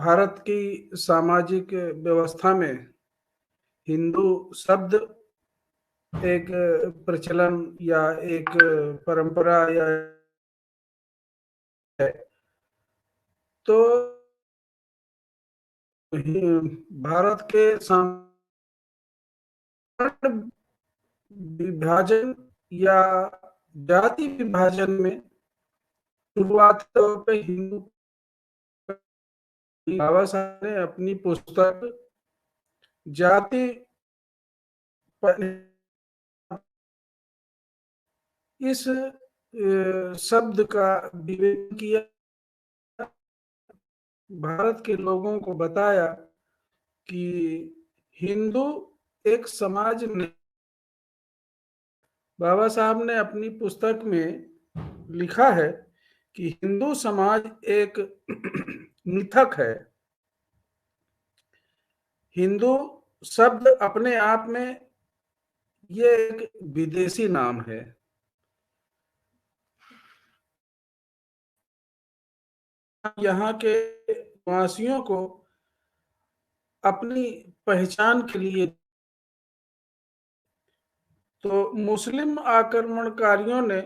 भारत की सामाजिक व्यवस्था में हिंदू शब्द एक प्रचलन या एक परंपरा या है। तो भारत के विभाजन या जाति विभाजन में शुरुआती तौर पे हिंदू बाबा साहब ने अपनी पुस्तक जाति इस शब्द का विवेचन किया, भारत के लोगों को बताया कि हिंदू एक समाज नहीं। बाबा साहब ने अपनी पुस्तक में लिखा है कि हिंदू समाज एक मिथक है। हिंदू शब्द अपने आप में ये एक विदेशी नाम है। यहाँ के निवासियों को अपनी पहचान के लिए, तो मुस्लिम आक्रमणकारियों ने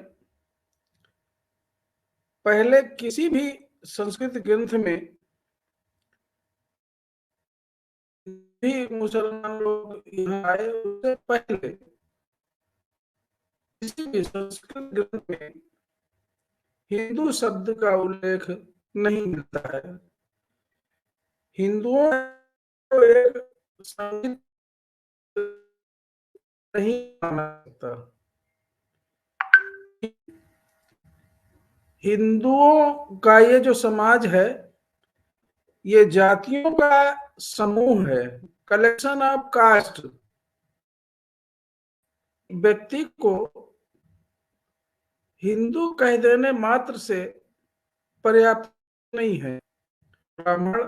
पहले किसी भी संस्कृत ग्रंथ में भी मुसलमान लोग यहाँ आए उससे पहले किसी भी संस्कृत ग्रंथ में हिंदू शब्द का उल्लेख नहीं मिलता है। हिंदुओं को एक संगीत नहीं माना जाता। हिंदुओं का ये जो समाज है ये जातियों का समूह है, कलेक्शन ऑफ कास्ट। व्यक्ति को हिंदू कह देने मात्र से पर्याप्त नहीं है। ब्राह्मण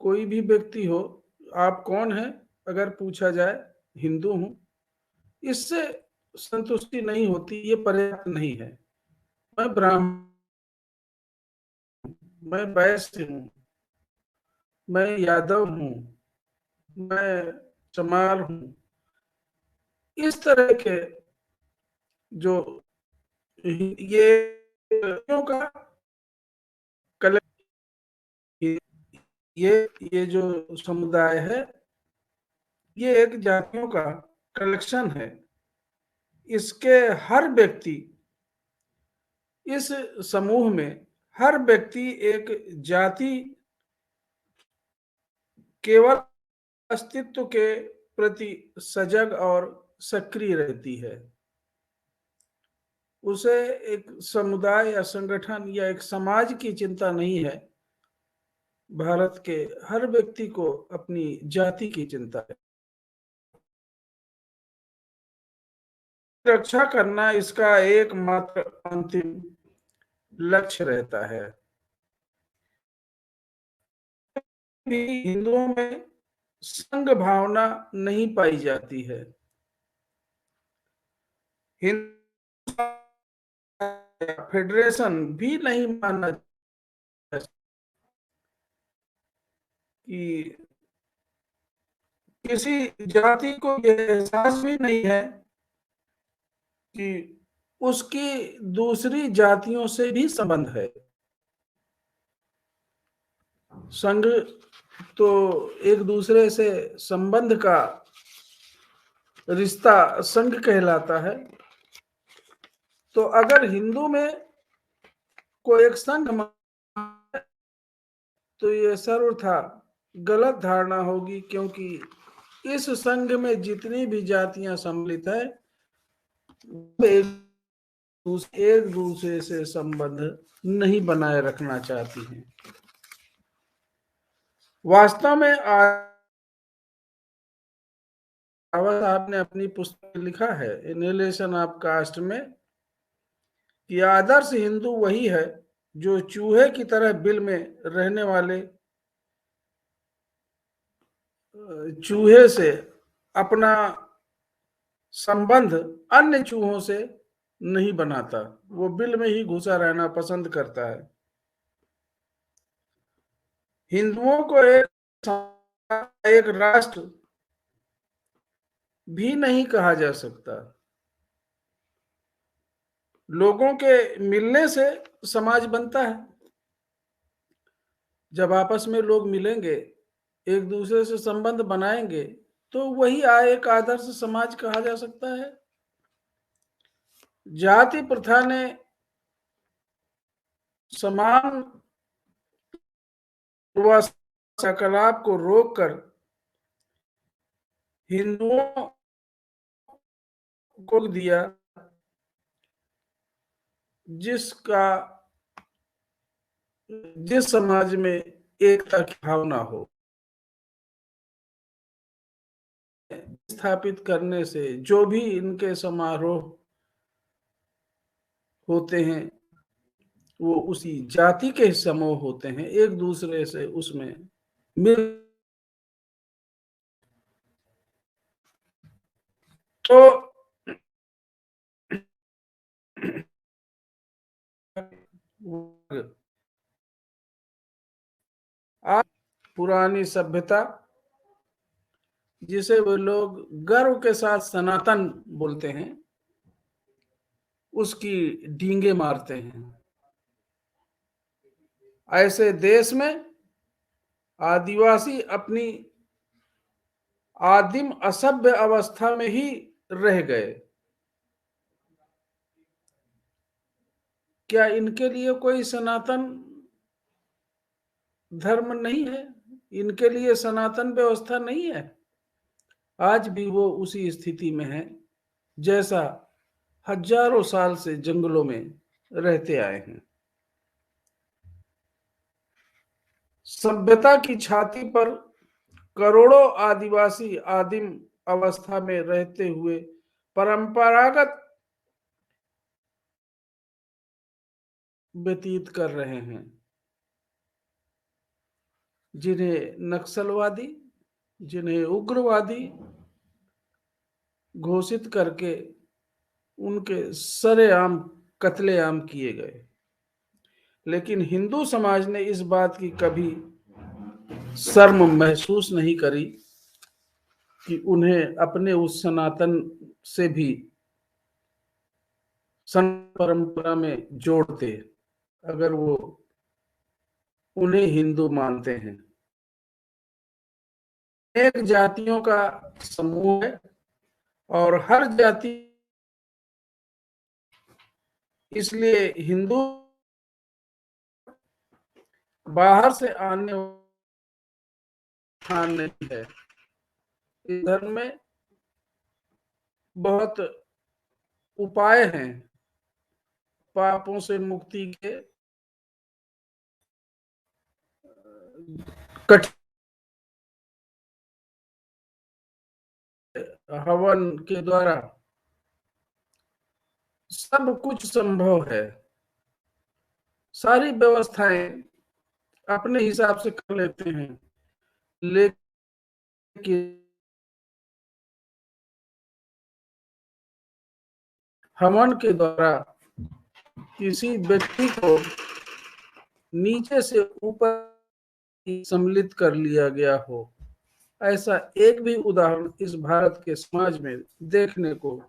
कोई भी व्यक्ति हो, आप कौन है अगर पूछा जाए हिंदू हूं, इससे संतुष्टि नहीं होती, ये पर्याप्त नहीं है। मैं ब्राह्मण, मैं वैश्य हूं, मैं यादव हूं, मैं चमार हूं, इस तरह के जो ये का ये जो समुदाय है ये एक जातियों का कलेक्शन है। इसके हर व्यक्ति, इस समूह में हर व्यक्ति एक जाति केवल अस्तित्व के प्रति सजग और सक्रिय रहती है। उसे एक समुदाय या संगठन या एक समाज की चिंता नहीं है। भारत के हर व्यक्ति को अपनी जाति की चिंता है। रक्षा करना इसका एकमात्र अंतिम लक्ष्य रहता है। हिंदुओं में संघ भावना नहीं पाई जाती है। हिंदू फेडरेशन भी नहीं माना कि किसी जाति को यह एहसास भी नहीं है कि उसकी दूसरी जातियों से भी संबंध है। संघ तो एक दूसरे से संबंध का रिश्ता संघ कहलाता है। तो अगर हिंदू में कोई एक संघ तो ये सर्वथा गलत धारणा होगी, क्योंकि इस संघ में जितनी भी जातियां सम्मिलित है एक दूसरे से संबंध नहीं बनाए रखना चाहती हैं। वास्तव में बाबा साहब ने अपनी पुस्तक में लिखा है एनिहिलेशन ऑफ कास्ट में कि आदर्श हिंदू वही है जो चूहे की तरह बिल में रहने वाले चूहे से अपना संबंध अन्य चूहों से नहीं बनाता, वो बिल में ही घुसा रहना पसंद करता है। हिंदुओं को एक राष्ट्र भी नहीं कहा जा सकता। लोगों के मिलने से समाज बनता है। जब आपस में लोग मिलेंगे, एक दूसरे से संबंध बनाएंगे, तो वही एक आदर्श समाज कहा जा सकता है। जाति प्रथा ने समान क्रियाकलाप को रोककर हिंदुओं को दिया, जिस समाज में एकता की भावना हो। स्थापित करने से जो भी इनके समारोह होते हैं, वो उसी जाति के समूह होते हैं, एक दूसरे से उसमें मिल। तो आज पुरानी सभ्यता, जिसे वो लोग गर्व के साथ सनातन बोलते हैं, उसकी डींगे मारते हैं। ऐसे देश में आदिवासी अपनी आदिम असभ्य अवस्था में ही रह गए। क्या इनके लिए कोई सनातन धर्म नहीं है? इनके लिए सनातन व्यवस्था नहीं है? आज भी वो उसी स्थिति में है जैसा हजारों साल से जंगलों में रहते आए हैं। सभ्यता की छाती पर करोड़ों आदिवासी आदिम अवस्था में रहते हुए परंपरागत व्यतीत कर रहे हैं, जिन्हें नक्सलवादी, जिन्हें उग्रवादी घोषित करके उनके सरेआम कत्लेआम किए गए। लेकिन हिंदू समाज ने इस बात की कभी शर्म महसूस नहीं करी कि उन्हें अपने उस सनातन से भी परंपरा में जोड़ते, अगर वो उन्हें हिंदू मानते हैं। एक जातियों का समूह है और हर जाति, इसलिए हिंदू बाहर से आने नहीं है। इस धर्म में बहुत उपाय हैं पापों से मुक्ति के। हवन के द्वारा सब कुछ संभव है। सारी व्यवस्थाएं अपने हिसाब से कर लेते हैं, लेकिन हवन के द्वारा किसी व्यक्ति को नीचे से ऊपर सम्मिलित कर लिया गया हो, ऐसा एक भी उदाहरण इस भारत के समाज में देखने को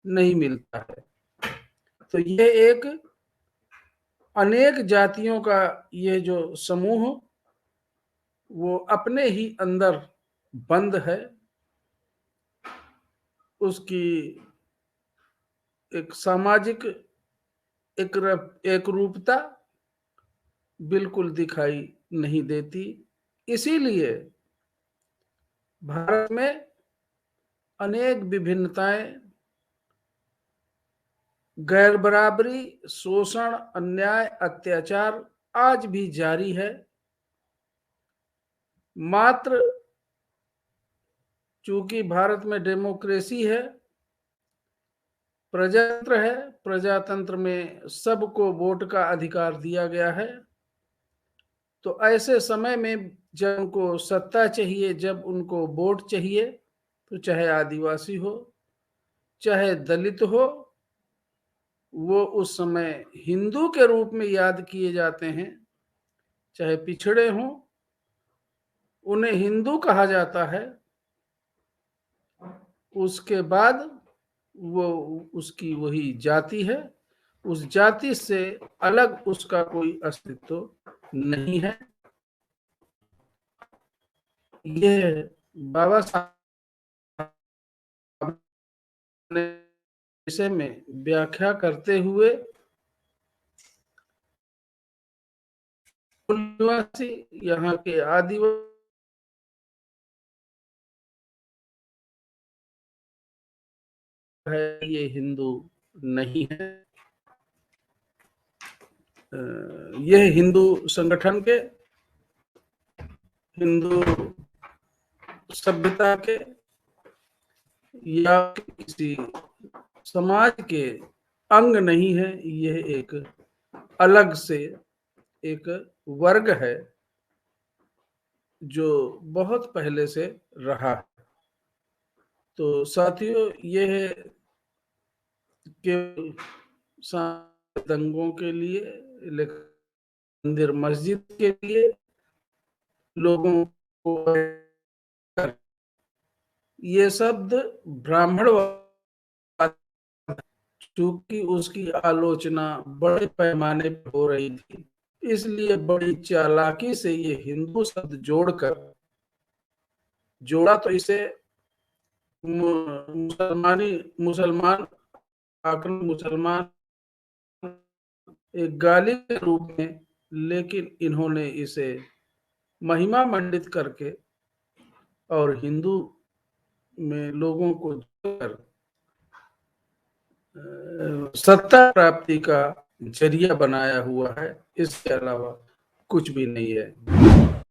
नहीं मिलता है। तो ये एक अनेक जातियों का ये जो समूह, वो अपने ही अंदर बंद है। उसकी एक सामाजिक एक रूपता बिल्कुल दिखाई नहीं देती। इसीलिए भारत में अनेक विभिन्नताएं, गैर बराबरी, शोषण, अन्याय, अत्याचार आज भी जारी है। मात्र चूंकि भारत में डेमोक्रेसी है, प्रजातंत्र है, प्रजातंत्र में सबको वोट का अधिकार दिया गया है, तो ऐसे समय में जब उनको सत्ता चाहिए, जब उनको वोट चाहिए, तो चाहे आदिवासी हो, चाहे दलित हो, वो उस समय हिंदू के रूप में याद किए जाते हैं। चाहे पिछड़े हों, उन्हें हिंदू कहा जाता है, उसके बाद वो उसकी वही जाति है, उस जाति से अलग उसका कोई अस्तित्व नहीं है। ये बाबा साहब ने विषय में व्याख्या करते हुए निवासी यहाँ के आदिवासी है, ये हिंदू नहीं है। यह हिंदू संगठन के, हिंदू सभ्यता के या किसी समाज के अंग नहीं है। यह एक अलग से एक वर्ग है जो बहुत पहले से रहा। तो साथियों, यह केवल दंगों के लिए, मंदिर मस्जिद के लिए लोगों को, ये शब्द ब्राह्मण, चूंकि उसकी आलोचना बड़े पैमाने पर हो रही थी, इसलिए बड़ी चालाकी से ये हिंदू शब्द जोड़ा तो इसे मुसलमान आक्रमण, मुसलमान एक गाली के रूप में, लेकिन इन्होंने इसे महिमा मंडित करके और हिंदू में लोगों को सत्ता प्राप्ति का जरिया बनाया हुआ है। इसके अलावा कुछ भी नहीं है।